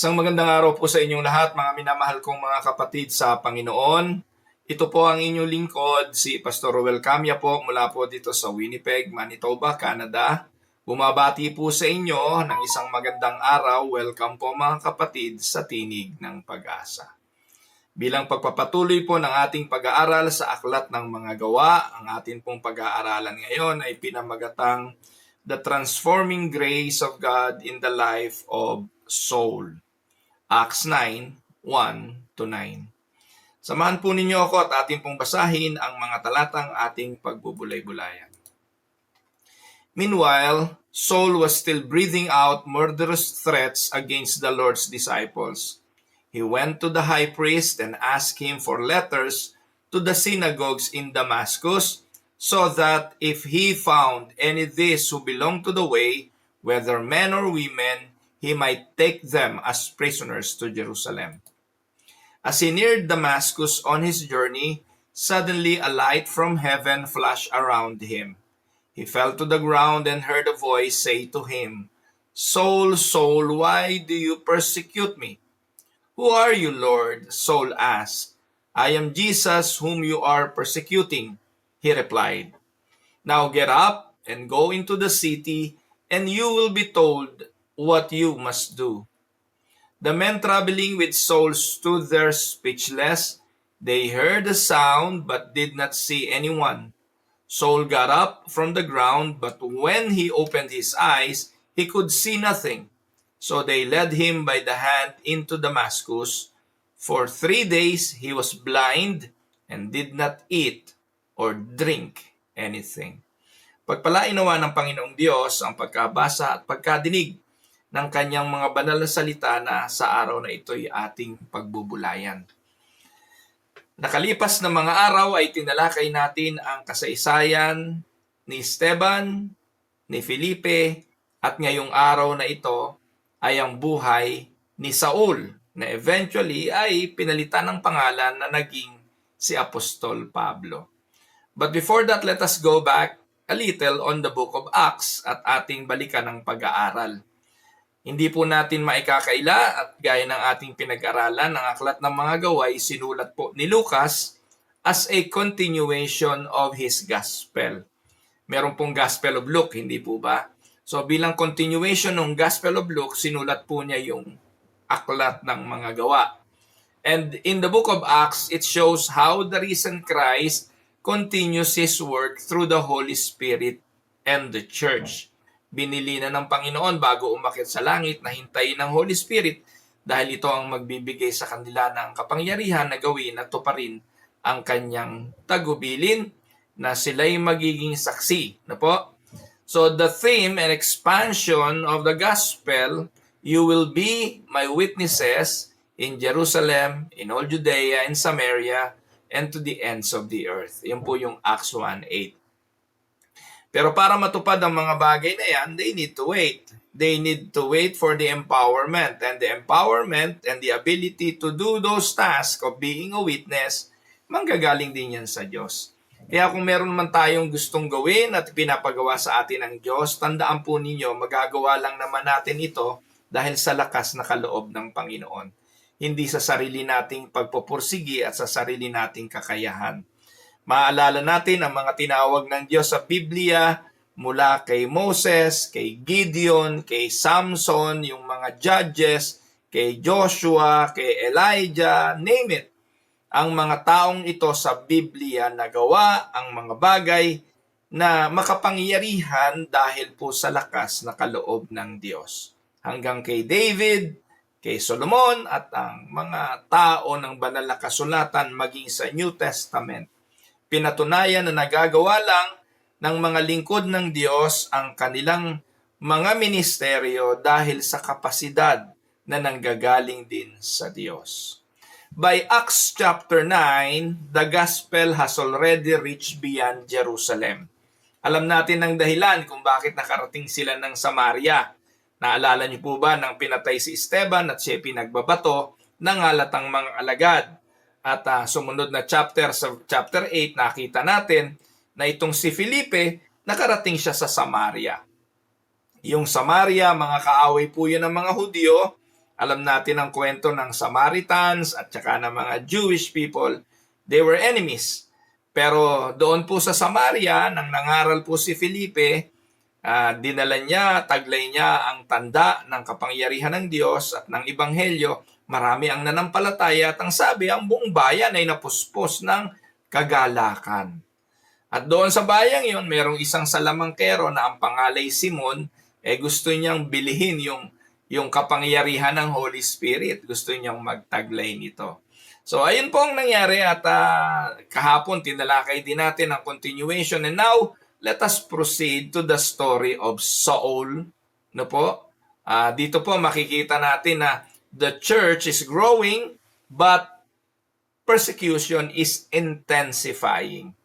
Isang magandang araw po sa inyong lahat, mga minamahal kong mga kapatid sa Panginoon. Ito po ang inyong lingkod, si Pastor Roel Camia po mula po dito sa Winnipeg, Manitoba, Canada. Bumabati po sa inyo ng isang magandang araw. Welcome po mga kapatid sa Tinig ng Pag-asa. Bilang pagpapatuloy po ng ating pag-aaral sa Aklat ng Mga Gawa, ang ating pong pag-aaralan ngayon ay pinamagatang The Transforming Grace of God in the Life of Saul. Acts 9:1-9. Samahan po ninyo ako at ating pong basahin ang mga talatang ating pagbubulay-bulayan. Meanwhile, Saul was still breathing out murderous threats against the Lord's disciples. He went to the high priest and asked him for letters to the synagogues in Damascus, so that if he found any of these who belonged to the way, whether men or women, he might take them as prisoners to Jerusalem. As he neared Damascus on his journey, suddenly a light from heaven flashed around him. He fell to the ground and heard a voice say to him, "Saul, Saul, why do you persecute me?" "Who are you, Lord?" Saul asked. "I am Jesus whom you are persecuting," he replied. "Now get up and go into the city, and you will be told what you must do." The men traveling with Saul stood there speechless. They heard a sound but did not see anyone. Saul got up from the ground, but when he opened his eyes, he could see nothing. So they led him by the hand into Damascus. For 3 days he was blind and did not eat or drink anything. Pagpalain nawa ng Panginoong Diyos ang pagkabasa at pagkadinig ng kanyang mga banal na salita na sa araw na ito'y ating pagbubulayan. Nakalipas na mga araw ay tinalakay natin ang kasaysayan ni Esteban, ni Felipe, at ngayong araw na ito ay ang buhay ni Saul na eventually ay pinalitan ng pangalan na naging si Apostol Pablo. But before that, let us go back a little on the book of Acts at ating balikan ang pag-aaral. Hindi po natin maikakaila at gaya ng ating pinag-aralan, ang Aklat ng Mga Gawa ay sinulat po ni Lucas as a continuation of his gospel. Meron pong Gospel of Luke, hindi po ba? So bilang continuation ng Gospel of Luke, sinulat po niya yung Aklat ng Mga Gawa. And in the book of Acts, it shows how the risen Christ continues his work through the Holy Spirit and the church. Binili na ng Panginoon bago umakyat sa langit na hintayin ng Holy Spirit dahil ito ang magbibigay sa kanila ng kapangyarihan na gawin at tuparin ang kanyang tagubilin na sila'y magiging saksi. Na po? So the theme and expansion of the gospel, you will be my witnesses in Jerusalem, in all Judea, in Samaria, and to the ends of the earth. Yan po yung Acts 1:8. Pero para matupad ang mga bagay na yan, they need to wait. They need to wait for the empowerment. And the empowerment and the ability to do those tasks of being a witness, manggagaling din yan sa Diyos. Kaya kung meron man tayong gustong gawin at pinapagawa sa atin ng Diyos, tandaan po ninyo, magagawa lang naman natin ito dahil sa lakas na kaloob ng Panginoon. Hindi sa sarili nating pagpupursigi at sa sarili nating kakayahan. Maalala natin ang mga tinawag ng Diyos sa Biblia mula kay Moses, kay Gideon, kay Samson, yung mga judges, kay Joshua, kay Elijah, name it. Ang mga taong ito sa Biblia nagawa ang mga bagay na makapangyarihan dahil po sa lakas na kaloob ng Diyos. Hanggang kay David, kay Solomon at ang mga tao ng banal na kasulatan maging sa New Testament. Pinatunayan na nagagawa lang ng mga lingkod ng Diyos ang kanilang mga ministeryo dahil sa kapasidad na nanggagaling din sa Diyos. By Acts chapter 9, the gospel has already reached beyond Jerusalem. Alam natin ang dahilan kung bakit nakarating sila ng Samaria. Naalala niyo po ba nang pinatay si Esteban at siya pinagbabato ng halatang mga alagad? At sumunod na chapter, sa chapter 8, nakita natin na itong si Felipe, nakarating siya sa Samaria. Yung Samaria, mga kaaway po yun ng mga Hudyo, Alam natin ang kwento ng Samaritans at saka ng mga Jewish people. They were enemies. Pero doon po sa Samaria, nang nangaral po si Felipe, dinala niya, taglay niya ang tanda ng kapangyarihan ng Diyos at ng Ebanghelyo. Marami ang nanampalataya at ang sabi, ang buong bayan ay napuspos ng kagalakan. At doon sa bayang yon, mayroong isang salamangkero na ang pangalay Simon, gusto niyang bilihin yung kapangyarihan ng Holy Spirit. Gusto niyang magtaglay nito. So ayun po ang nangyari at kahapon tinalakay din natin ang continuation. And now, let us proceed to the story of Saul. No po? Dito po makikita natin na the church is growing but persecution is intensifying.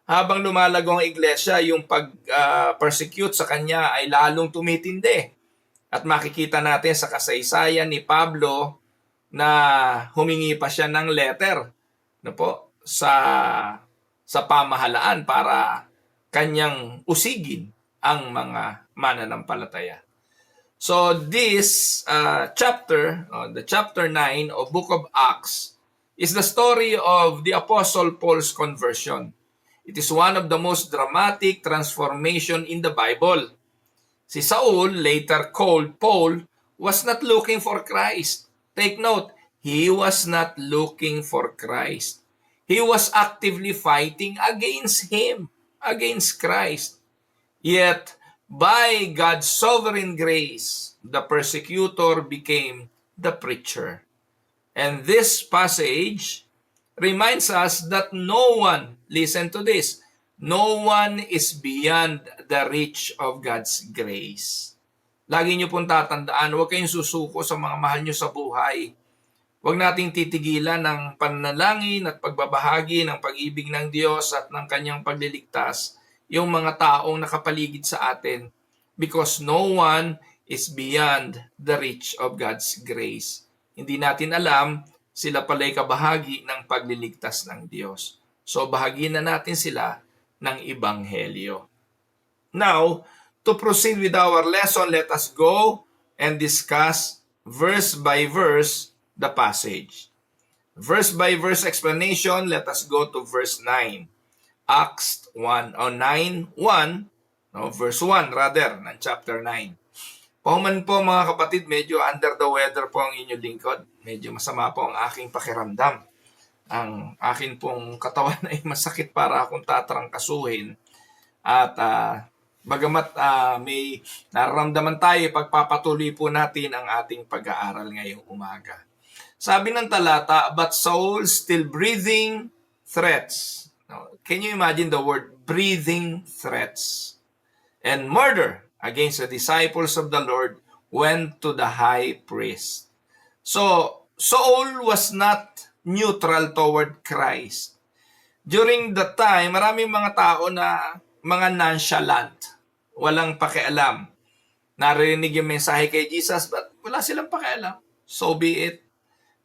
Habang lumalago ang iglesia, yung pag-persecute sa kanya ay lalong tumitindi. At makikita natin sa kasaysayan ni Pablo na humingi pa siya ng letter, no po, sa pamahalaan para kanyang usigin ang mga mananampalataya. So this chapter, the chapter 9 of Book of Acts, is the story of the Apostle Paul's conversion. It is one of the most dramatic transformation in the Bible. Si Saul, later called Paul, was not looking for Christ. Take note, he was not looking for Christ. He was actively fighting against him, against Christ. Yet, by God's sovereign grace, the persecutor became the preacher. And this passage reminds us that no one, listen to this, no one is beyond the reach of God's grace. Lagi niyo pong tatandaan, huwag kayong susuko sa mga mahal niyo sa buhay. Huwag nating titigilan ng pananalangin at pagbabahagi ng pag-ibig ng Diyos at ng kanyang pagliligtas yung mga taong nakapaligid sa atin, because no one is beyond the reach of God's grace. Hindi natin alam, sila pala'y kabahagi ng pagliligtas ng Diyos. So bahagi na natin sila ng Ebanghelyo. Now, to proceed with our lesson, let us go and discuss verse by verse the passage. Verse by verse explanation, let us go to verse 9. Acts 1 o 9:1, no, verse 1 rather, ng chapter 9. Pahuman po mga kapatid, medyo under the weather po ang inyong lingkod. Medyo masama po ang aking pakiramdam. Ang akin pong katawan ay masakit para akong tatrangkasuhin. At bagamat may nararamdaman tayo, pagpapatuloy po natin ang ating pag-aaral ngayong umaga. Sabi ng talata, but Saul still breathing threats. Now, can you imagine the word breathing threats? And murder against the disciples of the Lord went to the high priest. So, Saul was not neutral toward Christ. During the time, maraming mga tao na mga nonchalant, walang pakialam. Narinig yung mensahe kay Jesus, but wala silang pakialam. So be it.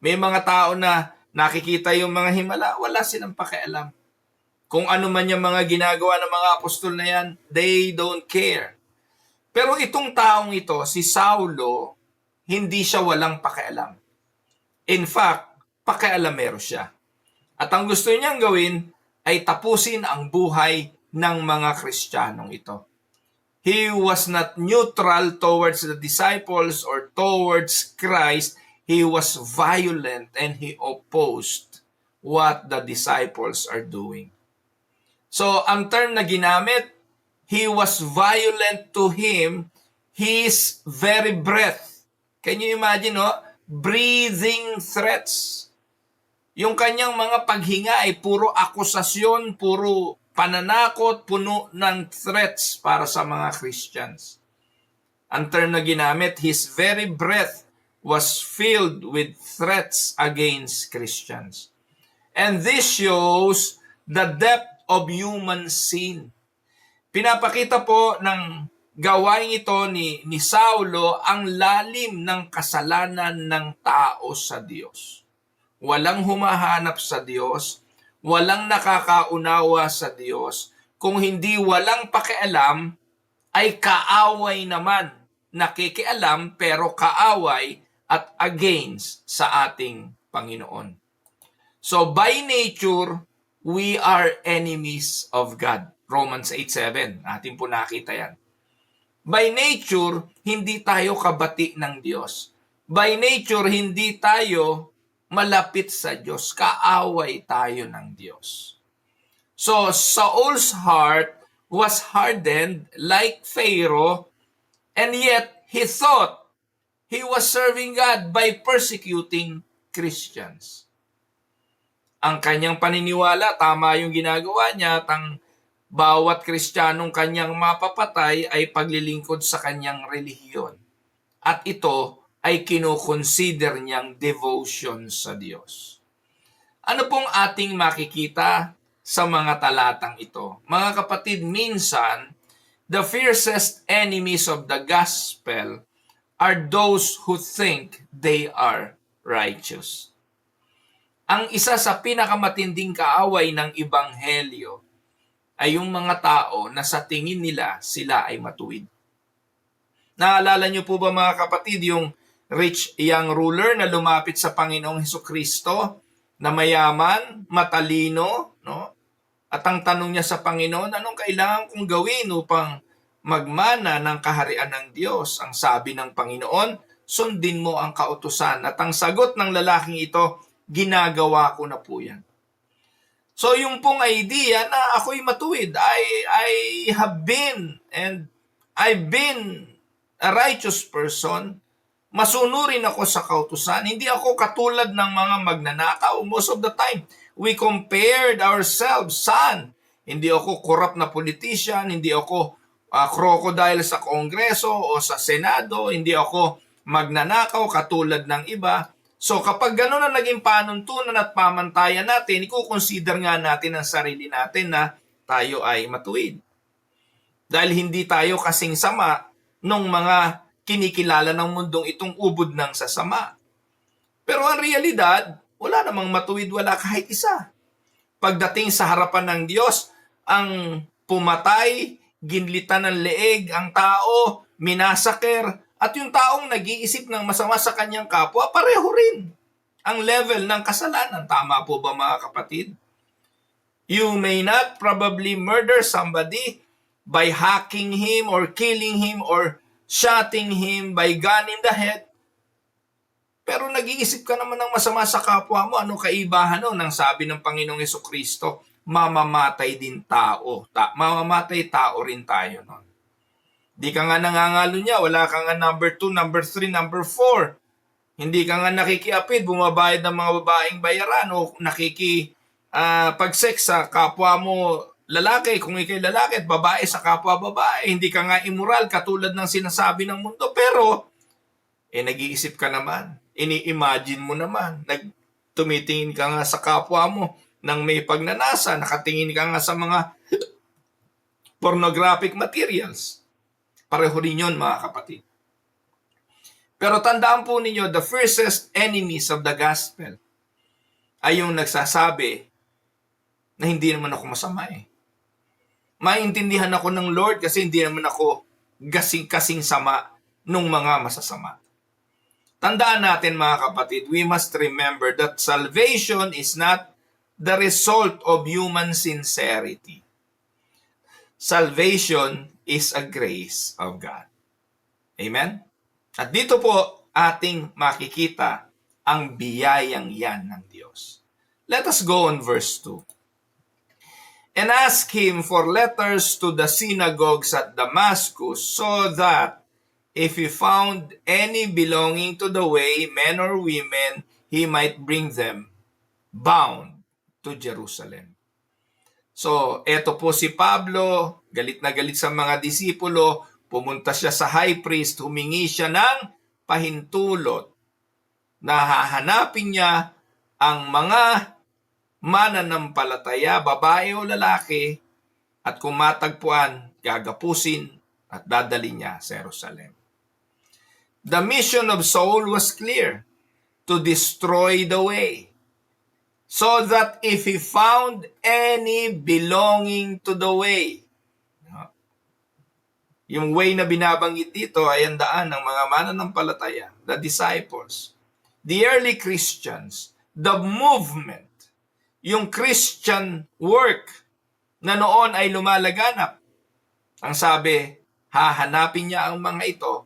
May mga tao na nakikita yung mga himala, wala silang pakialam. Kung ano man yung mga ginagawa ng mga apostol na yan, they don't care. Pero itong taong ito, si Saulo, hindi siya walang pakialam. In fact, pakialamero siya. At ang gusto niyang gawin ay tapusin ang buhay ng mga Kristiyanong ito. He was not neutral towards the disciples or towards Christ. He was violent and he opposed what the disciples are doing. So, ang term na ginamit, he was violent to him, his very breath. Can you imagine, no? Breathing threats. Yung kanyang mga paghinga ay puro akusasyon, puro pananakot, puno ng threats para sa mga Christians. Ang term na ginamit, his very breath was filled with threats against Christians. And this shows the depth of human sin. Pinapakita po ng gawain ito ni Saulo ang lalim ng kasalanan ng tao sa Diyos. Walang humahanap sa Diyos, walang nakakaunawa sa Diyos. Kung hindi walang pakialam, ay kaaway naman. Nakikialam pero kaaway at against sa ating Panginoon. So by nature, we are enemies of God. Romans 8:7. Atin po nakita yan. By nature, hindi tayo kabati ng Diyos. By nature, hindi tayo malapit sa Diyos. Kaaway tayo ng Diyos. So Saul's heart was hardened like Pharaoh, and yet he thought he was serving God by persecuting Christians. Ang kanyang paniniwala, tama yung ginagawa niya, at ang bawat Kristiyanong kanyang mapapatay ay paglilingkod sa kanyang relihiyon. At ito ay kinoconsider niyang devotion sa Diyos. Ano pong ating makikita sa mga talatang ito? Mga kapatid, minsan, the fiercest enemies of the gospel are those who think they are righteous. Ang isa sa pinakamatinding kaaway ng Ebanghelyo ay yung mga tao na sa tingin nila sila ay matuwid. Naalala niyo po ba mga kapatid yung rich young ruler na lumapit sa Panginoong Hesukristo na mayaman, matalino, no? At ang tanong niya sa Panginoon, anong kailangan kong gawin upang magmana ng kaharian ng Diyos? Ang sabi ng Panginoon, sundin mo ang kautusan. At ang sagot ng lalaking ito, ginagawa ko na po yan. So yung pong idea na ako'y matuwid, I have been and I've been a righteous person, masunurin ako sa kautusan, hindi ako katulad ng mga magnanakaw. Most of the time, we compared ourselves, saan? Hindi ako corrupt na politician, hindi ako crocodile sa Kongreso o sa Senado, hindi ako magnanakaw katulad ng iba. So kapag gano'n na naging panuntunan at pamantayan natin, i-consider nga natin ang sarili natin na tayo ay matuwid. Dahil hindi tayo kasing sama nung mga kinikilala ng mundong itong ubod ng sasama. Pero ang realidad, wala namang matuwid, wala kahit isa. Pagdating sa harapan ng Diyos, ang pumatay, ginlitan ng leeg ang tao, minasaker, at yung taong nag-iisip ng masama sa kanyang kapwa, pareho rin ang level ng kasalanan. Tama po ba mga kapatid? You may not probably murder somebody by hacking him or killing him or shooting him by gun in the head. Pero nag-iisip ka naman ng masama sa kapwa mo, ano kaibahan nun? Ang sabi ng Panginoong Hesukristo, mamamatay din tao. Mamamatay tao rin tayo nun. Di ka nga nangangalo niya, wala ka nga number 2, number 3, number 4. Hindi ka nga nakikiapid, bumabayad ng mga babaeng bayaran o pag-sex sa kapwa mo lalaki, kung ikay lalaki at babae sa kapwa babae. Hindi ka nga immoral katulad ng sinasabi ng mundo. Pero, nag-iisip ka naman, ini-imagine mo naman, tumitingin ka nga sa kapwa mo nang may pagnanasa, nakatingin ka nga sa mga pornographic materials. Pareho rin yun, mga kapatid. Pero tandaan po ninyo, the fiercest enemies of the gospel ay yung nagsasabi na hindi naman ako masama eh. Maintindihan ako ng Lord kasi hindi naman ako kasing sama nung mga masasama. Tandaan natin mga kapatid, we must remember that salvation is not the result of human sincerity. Salvation is a grace of God. Amen? At dito po ating makikita ang biyayang yan ng Diyos. Let us go on verse 2. And ask him for letters to the synagogues at Damascus, so that if he found any belonging to the way, men or women, he might bring them bound to Jerusalem. So, eto po si Pablo, galit na galit sa mga disipulo, pumunta siya sa high priest, humingi siya ng pahintulot na hahanapin niya ang mga mananampalataya, babae o lalaki, at kung matagpuan, gagapusin at dadali niya sa Jerusalem. The mission of Saul was clear, to destroy the way, so that if he found any belonging to the way, Yung way na binabanggit dito ay ang daan ng mga mananampalataya, the disciples, the early Christians, the movement, yung Christian work na noon ay lumalaganap. Ang sabi, hahanapin niya ang mga ito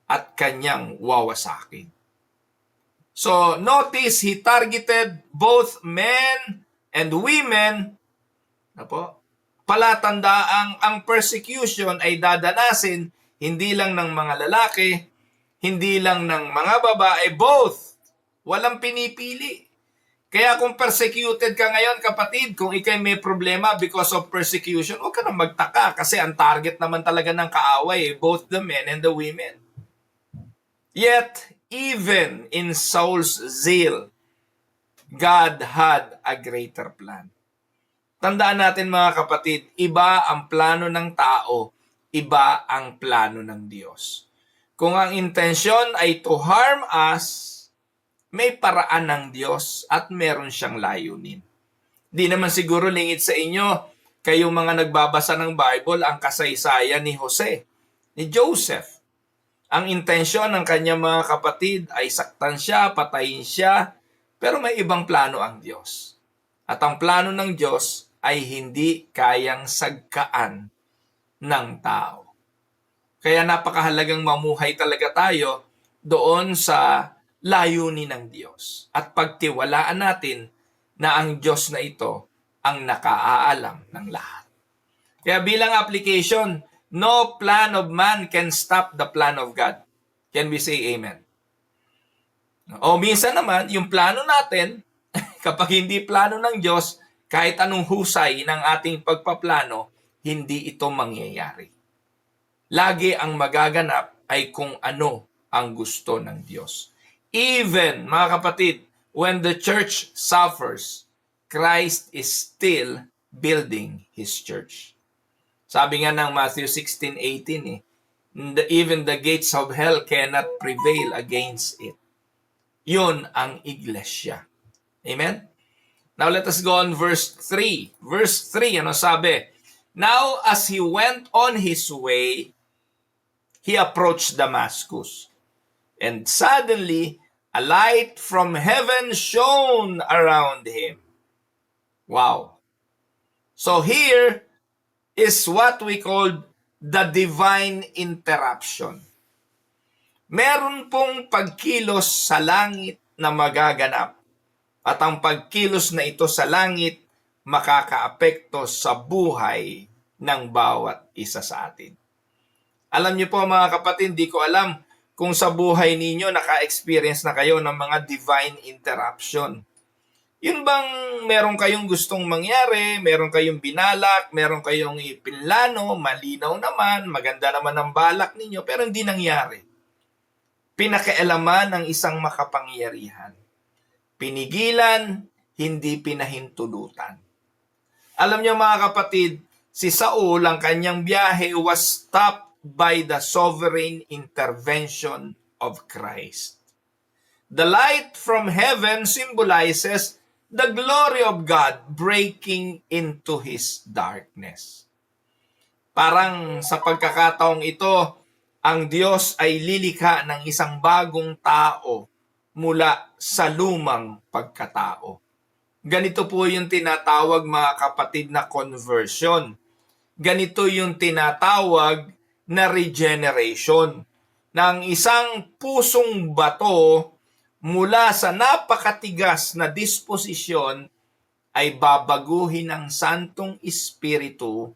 at kanyang wawasakin. So, notice, he targeted both men and women. Palatandaang ang persecution ay dadanasin hindi lang ng mga lalaki, hindi lang ng mga babae, both. Walang pinipili. Kaya kung persecuted ka ngayon, kapatid, kung ikay may problema because of persecution, huwag ka na magtaka kasi ang target naman talaga ng kaaway, both the men and the women. Yet, even in Saul's zeal, God had a greater plan. Tandaan natin mga kapatid, iba ang plano ng tao, iba ang plano ng Diyos. Kung ang intensyon ay to harm us, may paraan ng Diyos at meron siyang layunin. Di naman siguro lingid sa inyo, kayong mga nagbabasa ng Bible, ang kasaysayan ni Jose, ni Joseph. Ang intensyon ng kanyang mga kapatid ay saktan siya, patayin siya, pero may ibang plano ang Diyos. At ang plano ng Diyos ay hindi kayang sagkaan ng tao. Kaya napakahalagang mamuhay talaga tayo doon sa layunin ng Diyos. At pagtiwalaan natin na ang Diyos na ito ang nakaalam ng lahat. Kaya bilang application, no plan of man can stop the plan of God. Can we say amen? O minsan naman, yung plano natin, kapag hindi plano ng Diyos, kahit anong husay ng ating pagpaplano, hindi ito mangyayari. Lagi ang magaganap ay kung ano ang gusto ng Diyos. Even, mga kapatid, when the church suffers, Christ is still building His church. Sabi nga ng Matthew 16:18, even the gates of hell cannot prevail against it. Yun ang iglesia. Amen? Now let us go on verse 3. Verse 3, ano sabi? Now as he went on his way, he approached Damascus. And suddenly, a light from heaven shone around him. Wow. So here is what we call the divine interruption. Meron pong pagkilos sa langit na magaganap. At ang pagkilos na ito sa langit makakaapekto sa buhay ng bawat isa sa atin. Alam niyo po mga kapatid, di ko alam kung sa buhay ninyo naka-experience na kayo ng mga divine interruption. Yun bang meron kayong gustong mangyari, meron kayong binalak, meron kayong ipinlano, malinaw naman, maganda naman ang balak ninyo, pero hindi nangyari. Pinakialaman ng isang makapangyarihan. Pinigilan, hindi pinahintulutan. Alam niyo mga kapatid, si Saul, ang kanyang biyahe was stopped by the sovereign intervention of Christ. The light from heaven symbolizes the glory of God breaking into His darkness. Parang sa pagkakataong ito, ang Diyos ay lilikha ng isang bagong tao mula sa lumang pagkatao. Ganito po yung tinatawag mga kapatid na conversion. Ganito yung tinatawag na regeneration. Ng isang pusong bato mula sa napakatigas na disposisyon ay babaguhin ng Santong Espiritu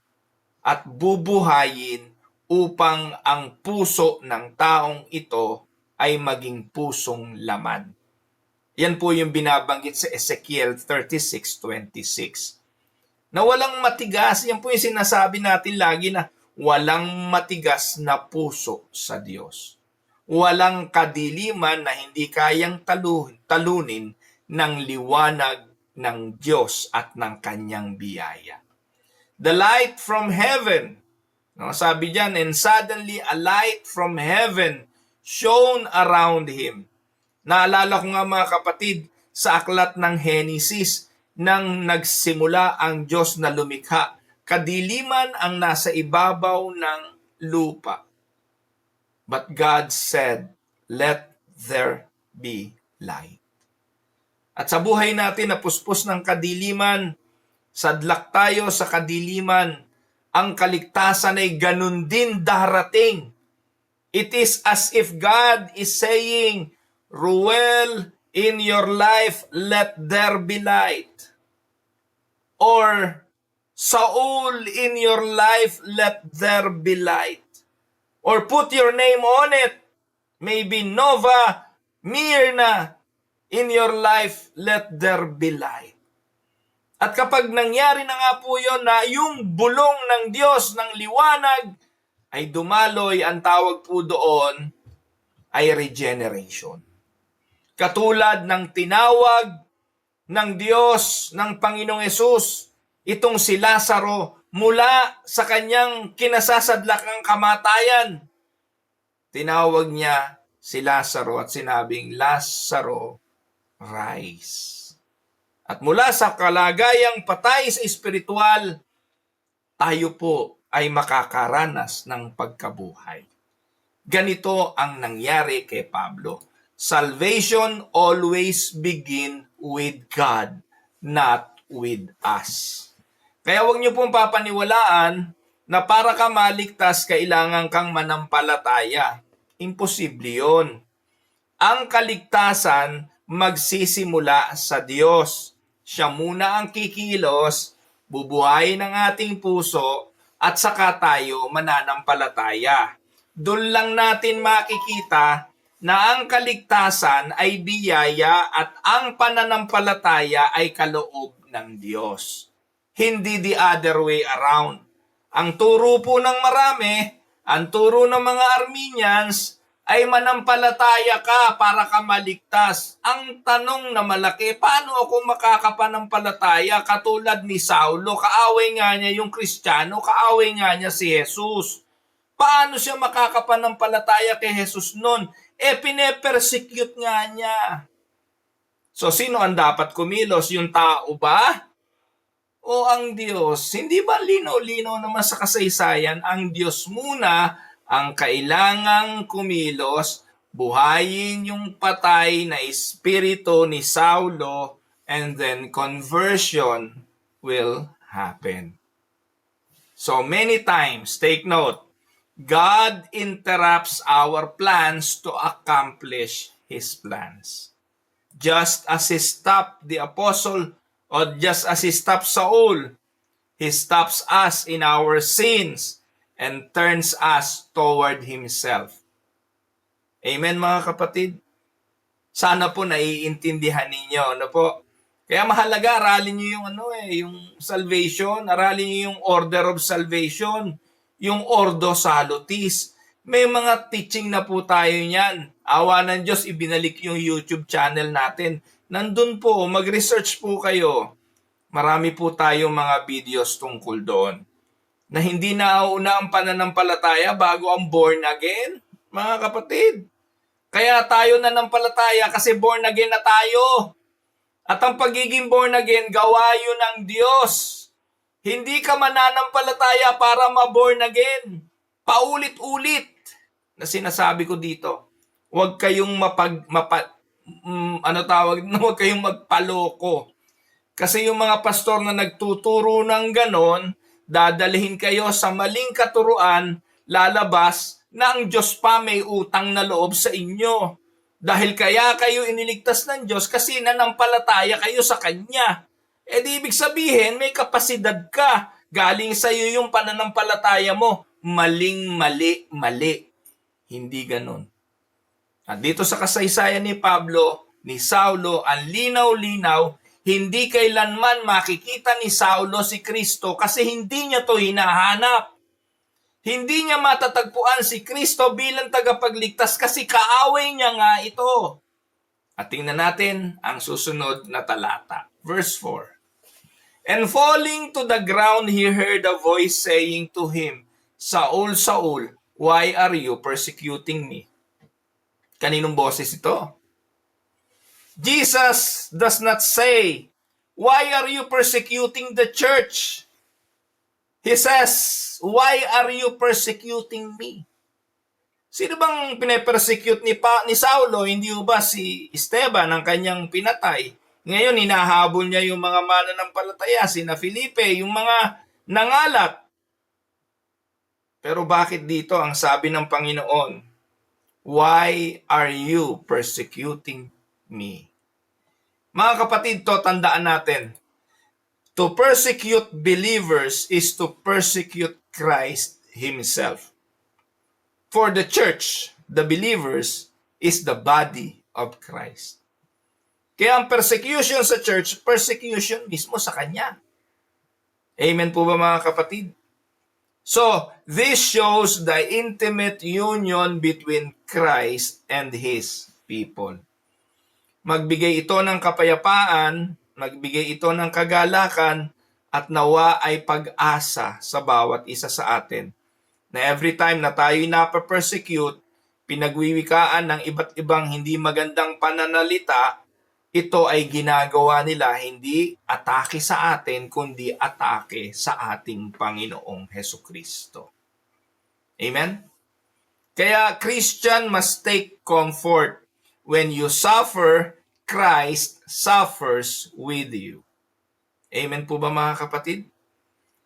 at bubuhayin upang ang puso ng taong ito ay maging pusong laman. Yan po yung binabanggit sa Ezekiel 36:26. Na walang matigas, yan po yung sinasabi natin lagi na walang matigas na puso sa Diyos. Walang kadiliman na hindi kayang talunin ng liwanag ng Diyos at ng kanyang biyaya. The light from heaven, no, sabi diyan, and suddenly a light from heaven shone around him. Naalala ko nga mga kapatid, sa aklat ng Genesis, nang nagsimula ang Diyos na lumikha, kadiliman ang nasa ibabaw ng lupa. But God said, let there be light. At sa buhay natin na puspos ng kadiliman, sadlak tayo sa kadiliman, ang kaligtasan ay ganun din darating. It is as if God is saying, Ruel, in your life, let there be light. Or, Saul, in your life, let there be light. Or put your name on it. Maybe Nova, Mirna, in your life, let there be light. At kapag nangyari na nga po yun na yung bulong ng Diyos ng liwanag ay dumaloy, ang tawag po doon ay regeneration. Katulad ng tinawag ng Diyos ng Panginoong Hesus, itong si Lazaro mula sa kanyang kinasasadlakang kamatayan. Tinawag niya si Lazaro at sinabing, Lazaro, rise. At mula sa kalagayang patay sa espiritual, tayo po ay makakaranas ng pagkabuhay. Ganito ang nangyari kay Pablo. Salvation always begin with God, not with us. Kaya huwag niyo pong papaniwalaan na para ka maligtas, kailangan kang manampalataya. Imposible yun. Ang kaligtasan magsisimula sa Diyos. Siya muna ang kikilos, bubuhayin ang ating puso, at saka tayo mananampalataya. Doon lang natin makikita na ang kaligtasan ay biyaya at ang pananampalataya ay kaloob ng Diyos. Hindi the other way around. Ang turo po ng marami, ang turo ng mga Armenians, ay manampalataya ka para ka maligtas. Ang tanong na malaki, paano ako makakapanampalataya katulad ni Saulo? Kaaway nga niya yung Kristiyano, kaaway nga niya si Jesus. Paano siya makakapanampalataya kay Jesus nun? Pine-persecute nga niya. So, sino ang dapat kumilos? Yung tao ba? O ang Diyos? Hindi ba linaw-linaw naman sa kasaysayan, ang Diyos muna ang kailangang kumilos, buhayin yung patay na espiritu ni Saulo, and then conversion will happen. So many times, take note, God interrupts our plans to accomplish His plans. Just as He stopped the apostle, or just as He stopped Saul, He stops us in our sins and turns us toward Himself. Amen, mga kapatid? Sana po naiintindihan ninyo, ano po? Kaya mahalaga, aralin niyo yung yung salvation, aralin niyo yung order of salvation, yung ordo salutis. May mga teaching na po tayo niyan. Awa ng Diyos, ibinalik yung YouTube channel natin. Nandun po, mag-research po kayo. Marami po tayong mga videos tungkol doon. Na hindi nauuna ang pananampalataya bago ang born again, mga kapatid. Kaya tayo nanampalataya kasi born again na tayo. At ang pagiging born again, gawayo ng Diyos. Hindi ka mananampalataya para ma-born again. Paulit-ulit na sinasabi ko dito. Huwag kayong huwag kayong magpaloko. Kasi yung mga pastor na nagtuturo ng ganon, dadalhin kayo sa maling katuruan, lalabas na ang Diyos pa may utang na loob sa inyo. Dahil kaya kayo iniligtas ng Diyos kasi nanampalataya kayo sa Kanya. Di ibig sabihin, may kapasidad ka. Galing sa iyo yung pananampalataya mo. Mali. Hindi ganon. At dito sa kasaysayan ni Pablo, ni Saulo, ang linaw-linaw, hindi kailanman makikita ni Saulo si Kristo kasi hindi niya to hinahanap. Hindi niya matatagpuan si Kristo bilang tagapagligtas kasi kaaway niya nga ito. At tingnan natin ang susunod na talata. Verse 4. And falling to the ground, he heard a voice saying to him, Saul, Saul, why are you persecuting me? Kaninong boses ito? Jesus does not say, why are you persecuting the church? He says, "Why are you persecuting me?" Sino bang pine-persecute ni Saulo? Hindi ba si Esteban ang kanyang pinatay? Ngayon, hinahabol niya yung mga mananampalataya, sina Felipe, yung mga nangalat. Pero bakit dito ang sabi ng Panginoon, "Why are you persecuting me?" Mga kapatid, to tandaan natin, to persecute believers is to persecute Christ Himself. For the church, the believers, is the body of Christ. Kaya ang persecution sa church, persecution mismo sa Kanya. Amen po ba mga kapatid? So, this shows the intimate union between Christ and His people. Magbigay ito ng kapayapaan, magbigay ito ng kagalakan, at nawa ay pag-asa sa bawat isa sa atin. Na every time na tayo'y napapersecute, pinagwiwikaan ng iba't ibang hindi magandang pananalita, ito ay ginagawa nila hindi atake sa atin, kundi atake sa ating Panginoong Hesukristo. Amen? Kaya Christian must take comfort. When you suffer, Christ suffers with you. Amen po ba mga kapatid?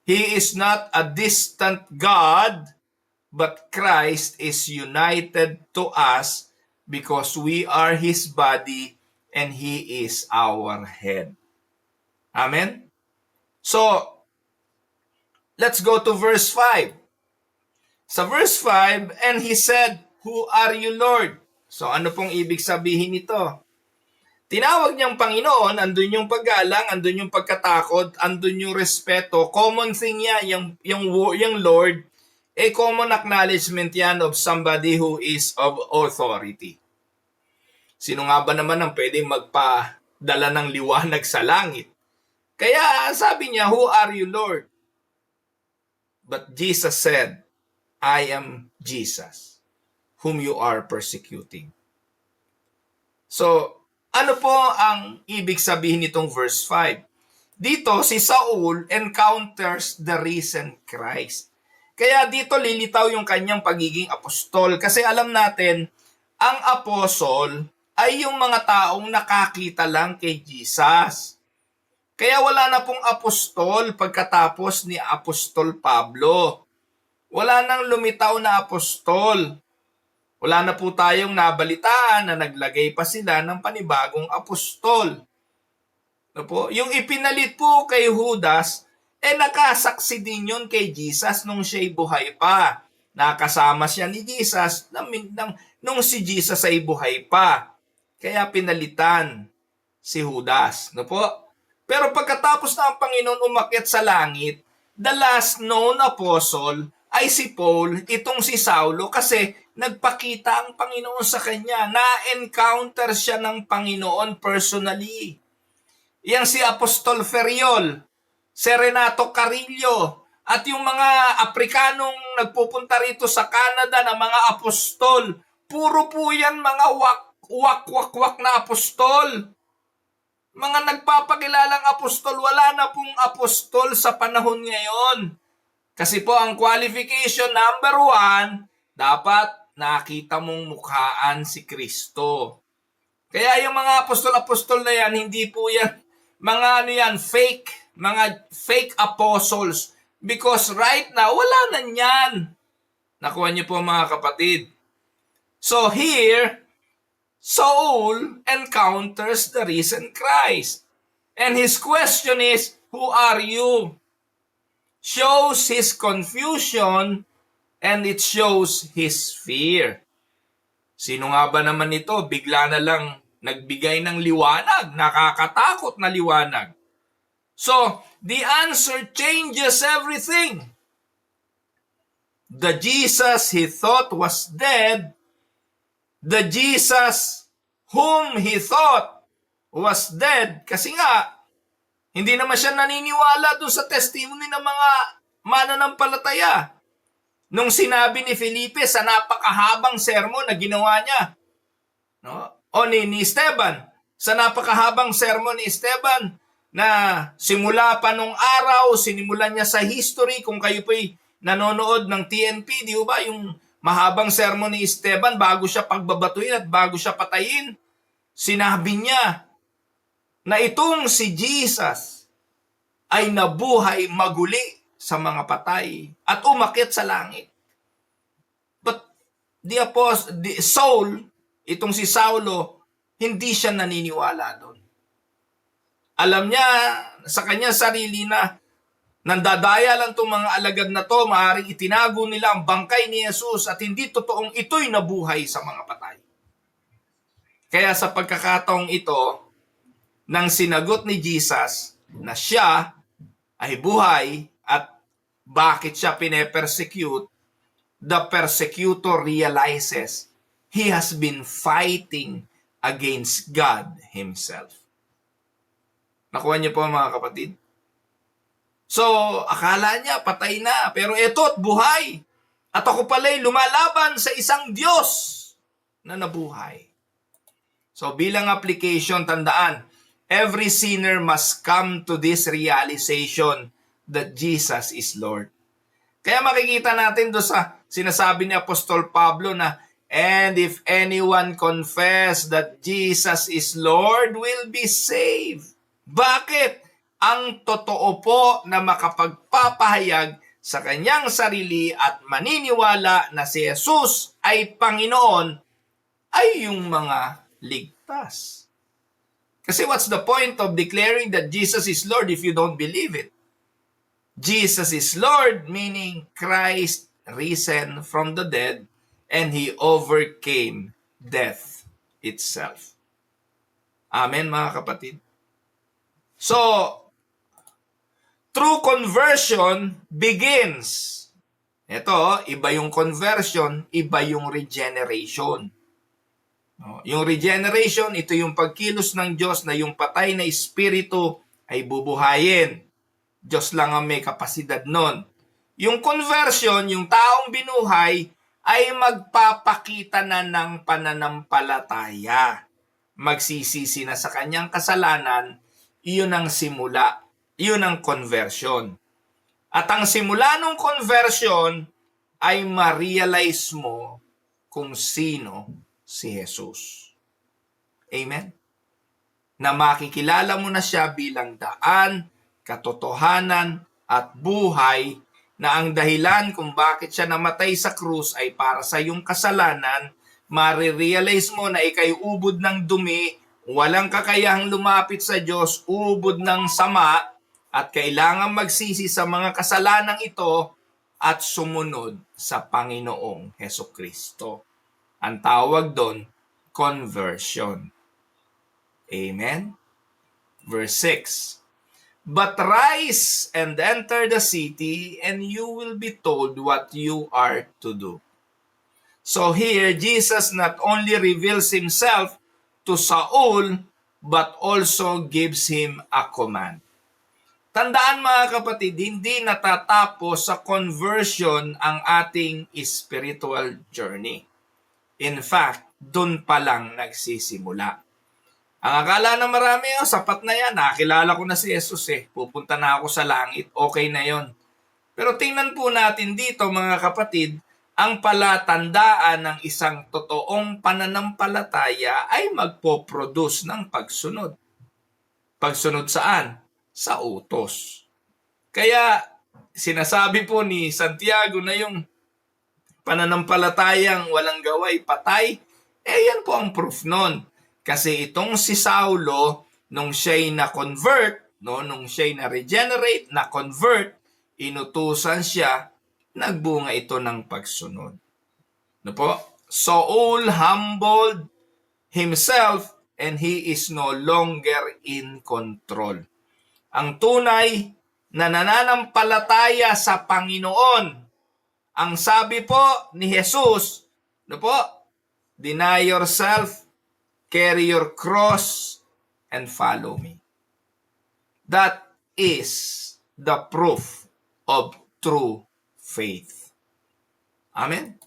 He is not a distant God, but Christ is united to us because we are His body and He is our head. Amen? So, let's go to verse 5. Sa verse 5, "And He said, Who are you, Lord?" So, ano pong ibig sabihin nito? Tinawag niyang Panginoon, andun yung paggalang, andun yung pagkatakot, andun yung respeto. Common thing yan, yung Lord, a common acknowledgement yan of somebody who is of authority. Sino nga ba naman ang pwedeng magpadala ng liwanag sa langit? Kaya sabi niya, "Who are you, Lord?" But Jesus said, "I am Jesus, whom you are persecuting." So, ano po ang ibig sabihin nitong verse 5? Dito, si Saul encounters the risen Christ. Kaya dito lilitaw yung kanyang pagiging apostol. Kasi alam natin, ang apostol ay yung mga taong nakakita lang kay Jesus. Kaya wala na pong apostol pagkatapos ni Apostol Pablo. Wala nang lumitaw na apostol. Wala na po tayong nabalitaan na naglagay pa sila ng panibagong apostol. No po? Yung ipinalit po kay Judas, nakasaksi din yun kay Jesus nung siya'y buhay pa. Nakasama siya ni Jesus nung si Jesus ay buhay pa. Kaya pinalitan si Judas. No po? Pero pagkatapos na ang Panginoon umakyat sa langit, the last known apostle ay si Paul, itong si Saulo, kasi nagpakita ang Panginoon sa kanya. Na-encounter siya ng Panginoon personally. Yang si Apostol Ferriol, si Renato Carillo, at yung mga Aprikanong nagpupunta rito sa Canada na mga apostol, puro po yan mga wak na apostol. Mga nagpapakilalang apostol, wala na pong apostol sa panahon ngayon. Kasi po ang qualification number 1, dapat nakita mong mukhaan si Kristo. Kaya yung mga apostol-apostol na yan, hindi po yan mga mga fake apostles. Because right now, wala na yan. Nakuha niyo po mga kapatid. So here, Saul encounters the risen Christ. And his question is, "Who are you?" Shows his confusion and it shows his fear. Sino nga ba naman ito? Bigla na lang nagbigay ng liwanag, nakakatakot na liwanag. So, the answer changes everything. The Jesus he thought was dead, the Jesus whom he thought was dead, kasi nga, hindi naman siya naniniwala dun sa testimony ng mga mananampalataya. Nung sinabi ni Felipe sa napakahabang sermon na ginawa niya, no? O ni Esteban, sa napakahabang sermon ni Esteban, na simula pa nung araw, sinimulan niya sa history. Kung kayo po'y nanonood ng TNP, di ba, yung mahabang sermon ni Esteban bago siya pagbabatuin at bago siya patayin, sinabi niya na itong si Jesus ay nabuhay maguli sa mga patay at umakyat sa langit. But Saul, itong si Saulo, hindi siya naniniwala doon. Alam niya sa kanya sarili na nandadaya lang itong mga alagad na to, maaaring itinago nila ang bangkay ni Jesus at hindi totoong ito'y nabuhay sa mga patay. Kaya sa pagkakataong ito, nang sinagot ni Jesus na siya ay buhay at bakit siya pine-persecute, the persecutor realizes he has been fighting against God Himself. Nakuha niyo po mga kapatid? So, akala niya patay na, pero eto't buhay. At ako pala'y lumalaban sa isang Diyos na nabuhay. So, bilang application, tandaan, every sinner must come to this realization that Jesus is Lord. Kaya makikita natin doon sa sinasabi ni Apostol Pablo na, and if anyone confess that Jesus is Lord, will be saved. Bakit? Ang totoo po na makapagpapahayag sa kanyang sarili at maniniwala na si Jesus ay Panginoon ay yung mga ligtas. Kasi what's the point of declaring that Jesus is Lord if you don't believe it? Jesus is Lord, meaning Christ risen from the dead and He overcame death itself. Amen, mga kapatid? So, true conversion begins. Ito, iba yung conversion, iba yung regeneration. Yung regeneration, ito yung pagkilos ng Diyos na yung patay na espiritu ay bubuhayin. Diyos lang ang may kapasidad nun. Yung conversion, yung taong binuhay, ay magpapakita na ng pananampalataya. Magsisisi na sa kanyang kasalanan, iyon ang simula. Iyon ang conversion. At ang simula ng conversion ay ma-realize mo kung sino si Jesus. Amen? Na makikilala mo na siya bilang daan, katotohanan, at buhay na ang dahilan kung bakit siya namatay sa krus ay para sa iyong kasalanan, marirealize mo na ikay ubod ng dumi, walang kakayahang lumapit sa Diyos, ubod ng sama, at kailangan magsisi sa mga kasalanang ito at sumunod sa Panginoong Hesukristo. Ang tawag doon, conversion. Amen? Verse 6. But rise and enter the city, and you will be told what you are to do. So here, Jesus not only reveals Himself to Saul, but also gives him a command. Tandaan mga kapatid, hindi natatapos sa conversion ang ating spiritual journey. In fact, dun pa lang nagsisimula. Ang akala ng marami, sapat na yan, nakakilala ko na si Jesus pupunta na ako sa langit, okay na yon. Pero tingnan po natin dito mga kapatid, ang palatandaan ng isang totoong pananampalataya ay magpo-produce ng pagsunod. Pagsunod saan? Sa utos. Kaya sinasabi po ni Santiago na yung pananampalatayang walang gaway patay, yan po ang proof nun. Kasi itong si Saulo, nung siya'y na-convert, nung siya'y na-regenerate, na-convert, inutusan siya, nagbunga ito ng pagsunod. No po? Saul humbled himself and he is no longer in control. Ang tunay na nananampalataya sa Panginoon, ang sabi po ni Jesus, no po? Deny yourself, carry your cross, and follow me. That is the proof of true faith. Amen?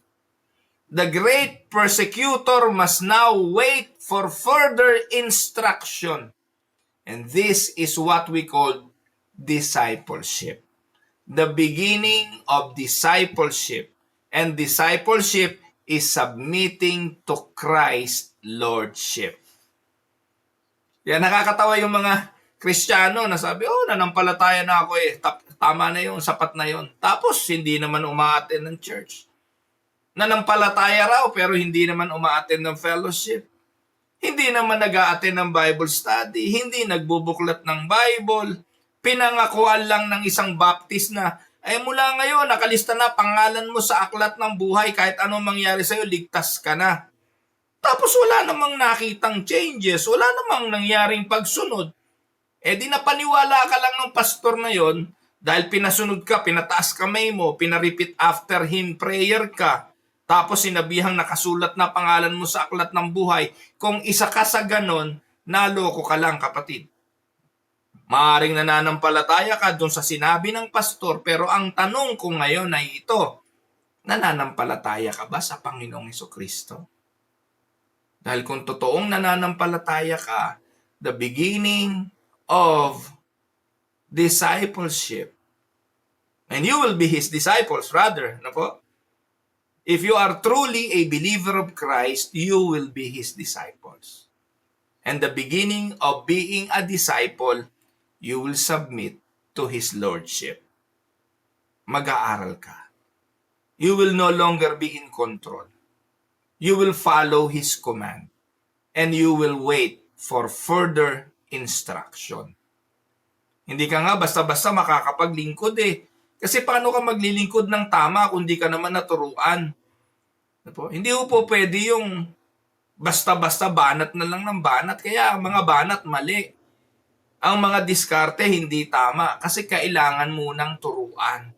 The great persecutor must now wait for further instruction. And this is what we call discipleship. The beginning of discipleship. And discipleship is submitting to Christ's Lordship. Kaya nakakatawa yung mga Kristiyano na sabi, nanampalataya na ako eh. Tama na yun, sapat na yun. Tapos, hindi naman umaattend ng church. Nanampalataya raw, pero hindi naman umaattend ng fellowship. Hindi naman nag-a-attend ng Bible study. Hindi nagbubuklat ng Bible. Pinangakuan lang ng isang Baptist na, mula ngayon, nakalista na pangalan mo sa aklat ng buhay. Kahit anong mangyari sa'yo, ligtas ka na. Tapos wala namang nakitang changes. Wala namang nangyaring pagsunod. Di napaniwala ka lang ng pastor na yon dahil pinasunod ka, pinataas kamay mo, pinarepeat after him prayer ka. Tapos sinabihang nakasulat na pangalan mo sa aklat ng buhay. Kung isa ka sa ganon, naloko ka lang, kapatid. Maaring nananampalataya ka doon sa sinabi ng pastor, pero ang tanong ko ngayon ay ito, nananampalataya ka ba sa Panginoong Hesukristo? Dahil kung totoong nananampalataya ka, the beginning of discipleship, and you will be His disciples, rather, na po? If you are truly a believer of Christ, you will be His disciples. And the beginning of being a disciple, you will submit to His Lordship. Mag-aaral ka. You will no longer be in control. You will follow His command. And you will wait for further instruction. Hindi ka nga basta-basta makakapaglingkod eh. Kasi paano ka maglilingkod ng tama kung di ka naman naturuan? Hindi po pwede yung basta-basta banat na lang ng banat. Kaya ang mga banat mali. Ang mga diskarte hindi tama kasi kailangan munang turuan.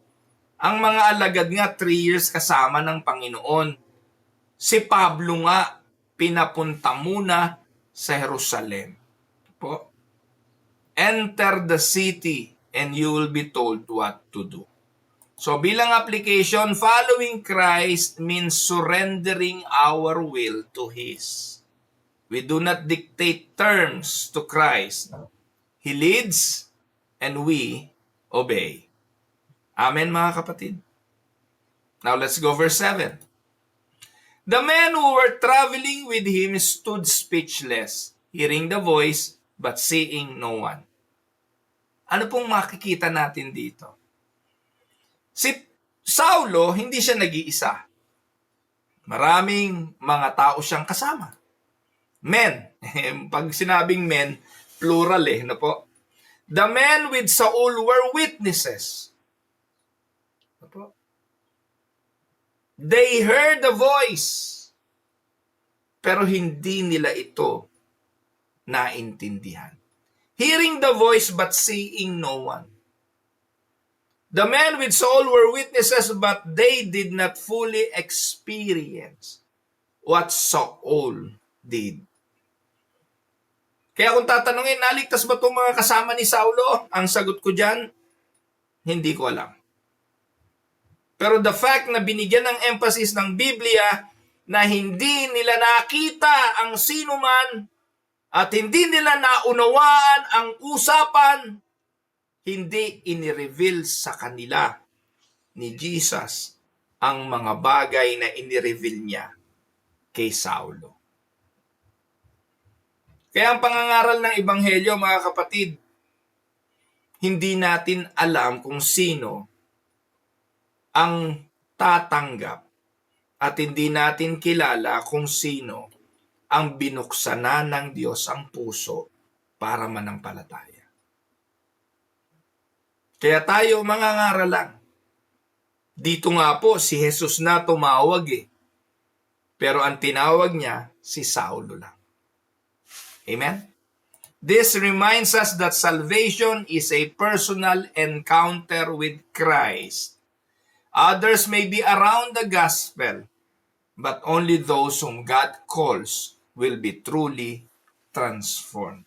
Ang mga alagad nga 3 years kasama ng Panginoon. Si Pablo nga pinapunta muna sa Jerusalem. Enter the city and you will be told what to do. So bilang application, following Christ means surrendering our will to His. We do not dictate terms to Christ. He leads and we obey. Amen, mga kapatid. Now let's go verse 7. The men who were traveling with him stood speechless, hearing the voice but seeing no one. Ano pong makikita natin dito? Si Saulo, hindi siya nag-iisa. Maraming mga tao siyang kasama. Men. Pag sinabing men, plural na po. The men with Saul were witnesses. They heard the voice. Pero hindi nila ito naintindihan. Hearing the voice but seeing no one. The men with Saul were witnesses but they did not fully experience what Saul did. Kaya kung tatanungin, naligtas ba itong mga kasama ni Saulo? Ang sagot ko dyan, hindi ko alam. Pero the fact na binigyan ng emphasis ng Biblia na hindi nila nakita ang sinuman at hindi nila naunawaan ang usapan, hindi inireveal sa kanila ni Jesus ang mga bagay na inireveal niya kay Saulo. Kaya ang pangangaral ng Ebanghelyo, mga kapatid, hindi natin alam kung sino ang tatanggap at hindi natin kilala kung sino ang binuksanan ng Diyos ang puso para manampalataya. Kaya tayo mangangaral lang. Dito nga po si Jesus na tumawag Pero ang tinawag niya si Saulo lang. Amen? This reminds us that salvation is a personal encounter with Christ. Others may be around the gospel, but only those whom God calls will be truly transformed.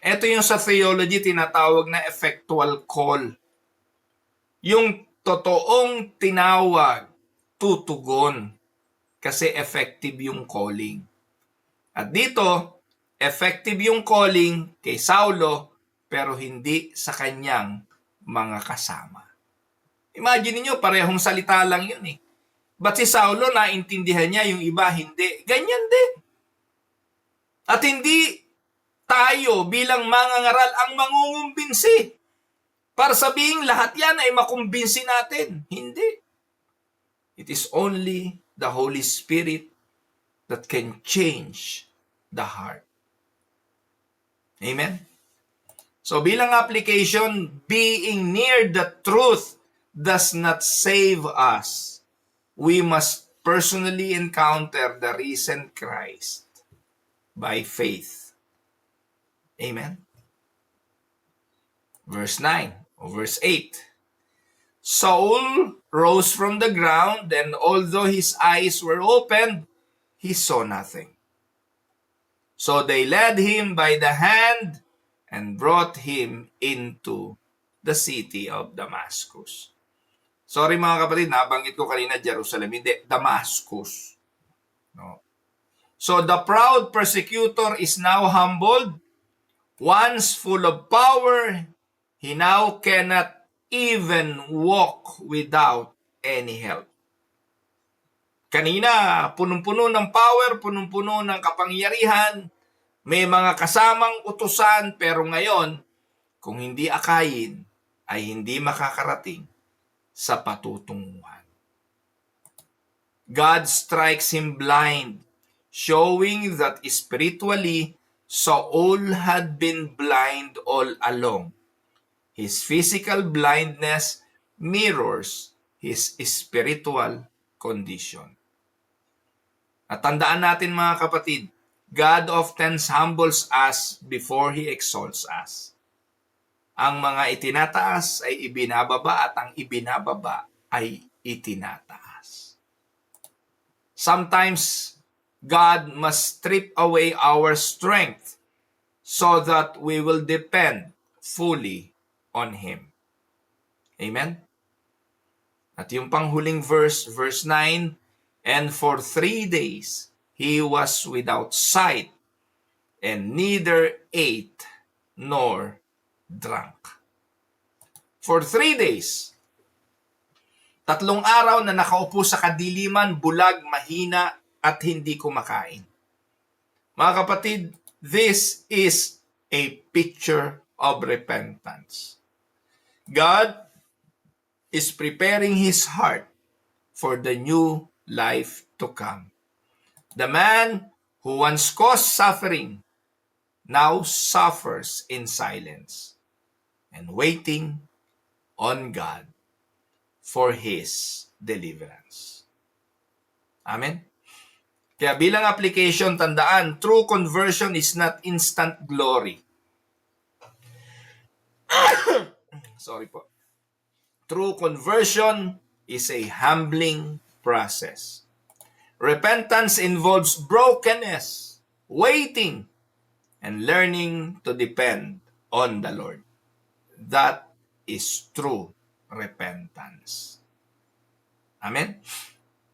Ito yung sa theology tinatawag na effectual call. Yung totoong tinawag, tutugon, kasi effective yung calling. At dito, Effective yung calling kay Saulo, pero hindi sa kanyang mga kasama. Imagine niyo, parehong salita lang yun eh. But si Saulo, naintindihan niya, yung iba hindi. Ganyan din. At hindi tayo bilang mangangaral ang mangungumbinsi para sabihin lahat yan ay makumbinsi natin. Hindi. It is only the Holy Spirit that can change the heart. Amen? So bilang application, being near the truth does not save us. We must personally encounter the risen Christ by faith. Amen? Verse 9 or verse 8. Saul rose from the ground, and although his eyes were opened, he saw nothing. So they led him by the hand and brought him into the city of Damascus. Sorry mga kapatid, nabanggit ko kanina Jerusalem, hindi, Damascus. No. So the proud persecutor is now humbled. Once full of power, he now cannot even walk without any help. Kanina, punong-puno ng power, punong-puno ng kapangyarihan, may mga kasamang utusan, pero ngayon, kung hindi akayin, ay hindi makakarating sa patutunguhan. God strikes him blind, showing that spiritually, Saul had been blind all along. His physical blindness mirrors his spiritual condition. At tandaan natin mga kapatid, God often humbles us before He exalts us. Ang mga itinataas ay ibinababa at ang ibinababa ay itinataas. Sometimes, God must strip away our strength so that we will depend fully on Him. Amen? At yung panghuling verse 9, and for 3 days he was without sight, and neither ate nor drank. For 3 days, 3 araw na nakaupo sa kadiliman, bulag, mahina, at hindi kumakain. Mga kapatid, this is a picture of repentance. God is preparing His heart for the new life to come. The man who once caused suffering now suffers in silence and waiting on God for His deliverance. Amen? Kaya bilang application, tandaan, true conversion is not instant glory. Sorry po. True conversion is a humbling process. Repentance involves brokenness, waiting, and learning to depend on the Lord. That is true repentance. Amen?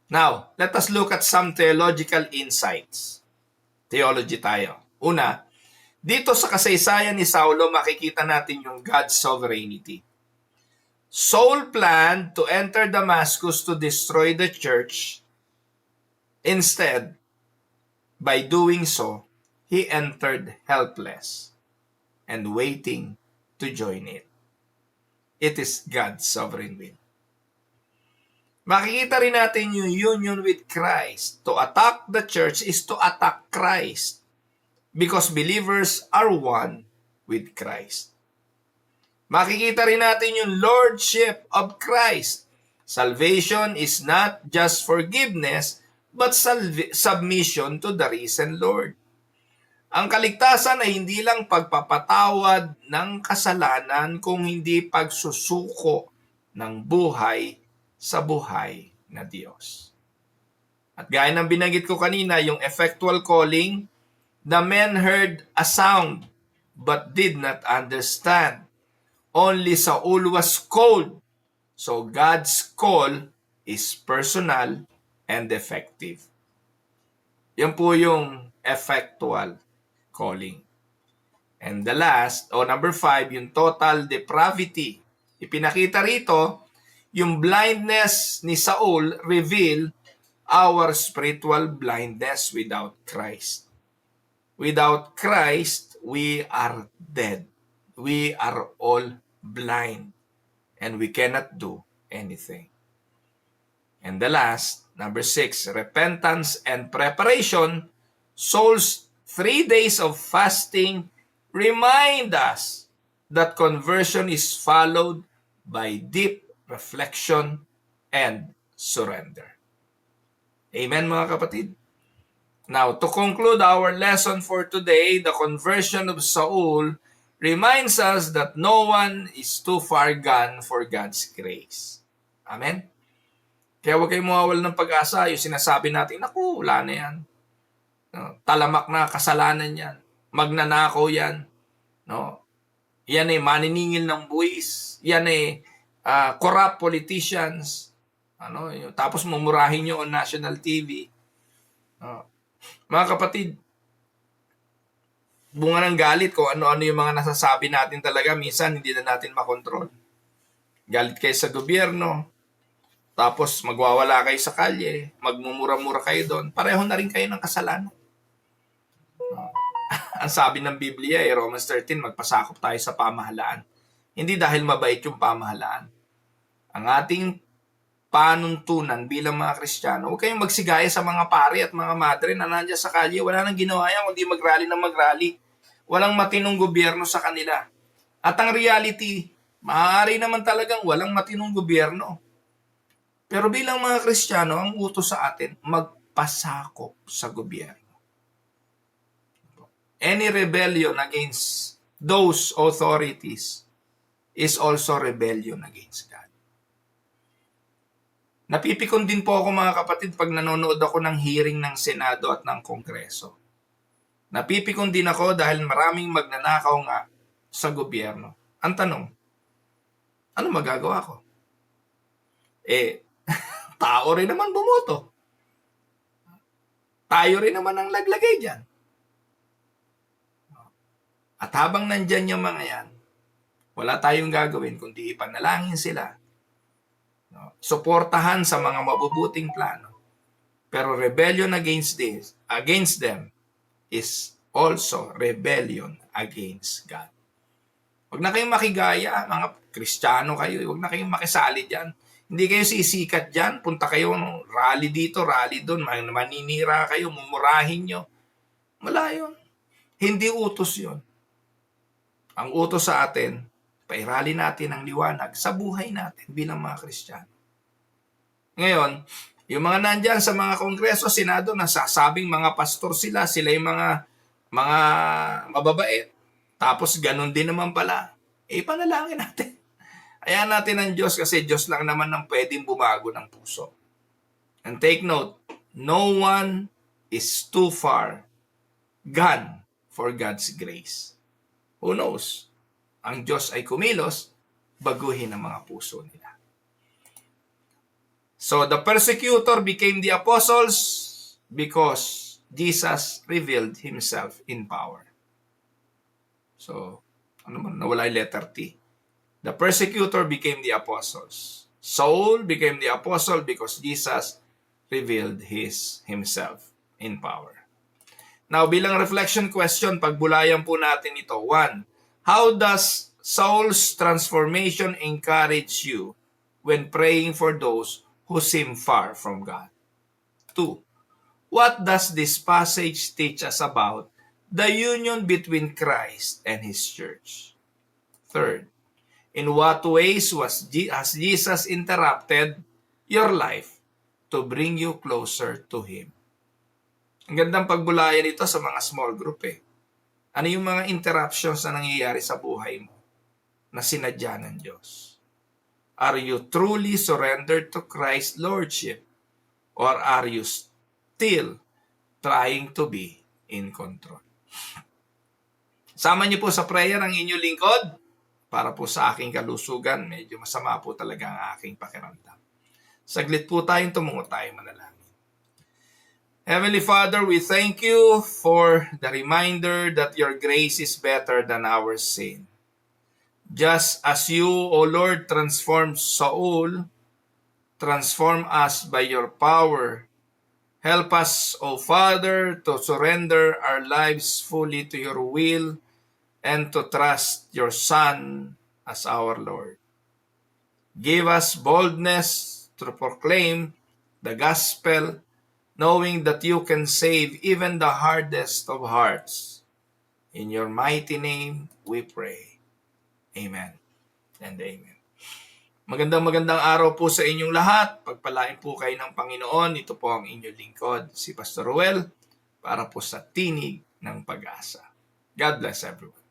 Now, let us look at some theological insights. Theology tayo. Una, dito sa kasaysayan ni Saulo, makikita natin yung God's sovereignty. Saul planned to enter Damascus to destroy the church. Instead, by doing so, he entered helpless and waiting to join it. It is God's sovereign will. Makikita rin natin yung union with Christ. To attack the church is to attack Christ because believers are one with Christ. Makikita rin natin yung lordship of Christ. Salvation is not just forgiveness, but submission to the risen Lord. Ang kaligtasan ay hindi lang pagpapatawad ng kasalanan, kung hindi pagsusuko ng buhay sa buhay na Diyos. At gaya ng binanggit ko kanina, yung effectual calling, the men heard a sound but did not understand. Only Saul was called. So God's call is personal and effective. Yan po yung effectual. calling. And the last, number 5, yung total depravity. Ipinakita rito, yung blindness ni Saul reveal our spiritual blindness without Christ. Without Christ, we are dead. We are all blind. And we cannot do anything. And the last, number 6, repentance and preparation. Saul's 3 days of fasting remind us that conversion is followed by deep reflection and surrender. Amen, mga kapatid? Now, to conclude our lesson for today, the conversion of Saul reminds us that no one is too far gone for God's grace. Amen? Kaya huwag kayong mawawala ng pag-asa. Yung sinasabi natin, naku, wala na yan. No, talamak na kasalanan yan. Magnanakaw yan. No? Yan ay maniningil ng buwis. Yan ay corrupt politicians. Tapos mumurahin nyo on national TV. Mga kapatid, bunga ng galit kung ano-ano yung mga nasasabi natin talaga. Minsan hindi na natin makontrol. Galit kayo sa gobyerno. Tapos magwawala kayo sa kalye, magmumura-mura kayo doon, pareho na rin kayo ng kasalanan. Ang sabi ng Biblia, Romans 13, magpasakop tayo sa pamahalaan. Hindi dahil mabait yung pamahalaan. Ang ating panuntunan bilang mga Kristiyano, huwag kayong magsigaya sa mga pari at mga madre na nandiyan sa kalye. Wala nang ginawa yan, kundi mag-rally ng mag-rally. Walang matinong gobyerno sa kanila. At ang reality, maaari naman talagang walang matinong gobyerno. Pero bilang mga Kristiyano, ang utos sa atin, magpasakop sa gobyerno. Any rebellion against those authorities is also rebellion against God. Napipikon din po ako mga kapatid pag nanonood ako ng hearing ng Senado at ng Kongreso. Napipikon din ako dahil maraming magnanakaw nga sa gobyerno. Ang tanong, ano magagawa ko? Tao rin naman bumoto. Tayo rin naman ang laglagay dyan. At habang nandyan yung mga yan, wala tayong gagawin kundi ipanalangin sila. Suportahan sa mga mabubuting plano. Pero rebellion against them is also rebellion against God. Huwag na kayong makigaya, mga Kristiyano kayo. Huwag na kayong makisali dyan. Hindi kayo sisikat dyan. Punta kayo, rally dito, rally doon. Maninira kayo, mumurahin nyo. Wala yun. Hindi utos yun. Ang utos sa atin, pairali natin ang liwanag sa buhay natin bilang mga Kristiyano. Ngayon, yung mga nandyan sa mga kongreso, senado, nasasabing mga pastor sila yung mga mababait. Tapos ganun din naman pala. Panalangin natin. Hayaan natin ang Diyos kasi Diyos lang naman ang pwedeng bumago ng puso. And take note, no one is too far gone for God's grace. Who knows? Ang Diyos ay kumilos, baguhin ang mga puso nila. So the persecutor became the apostles because Jesus revealed Himself in power. So, nawala yung letter T. The persecutor became the apostles. Saul became the apostle because Jesus revealed Himself in power. Now, bilang reflection question, pagbulayan po natin ito. 1. How does Saul's transformation encourage you when praying for those who seem far from God? 2. What does this passage teach us about the union between Christ and His church? 3. In what ways has Jesus interrupted your life to bring you closer to Him? Ang gandang pagbulayan ito sa mga small group Ano yung mga interruptions na nangyayari sa buhay mo na sinadya ng Diyos? Are you truly surrendered to Christ's Lordship? Or are you still trying to be in control? Sama niyo po sa prayer ang inyong lingkod para po sa aking kalusugan. Medyo masama po talaga ang aking pakiramdam. Saglit po tayong tumungo tayo manalangin. Heavenly Father, we thank you for the reminder that your grace is better than our sin. Just as you, O Lord, transformed Saul, transform us by your power. Help us, O Father, to surrender our lives fully to your will and to trust your Son as our Lord. Give us boldness to proclaim the gospel, knowing that you can save even the hardest of hearts. In your mighty name, we pray. Amen and amen. Magandang araw po sa inyong lahat. Pagpalain po kayo ng Panginoon. Ito po ang inyong lingkod, si Pastor Ruel, para po sa Tinig ng Pag-asa. God bless everyone.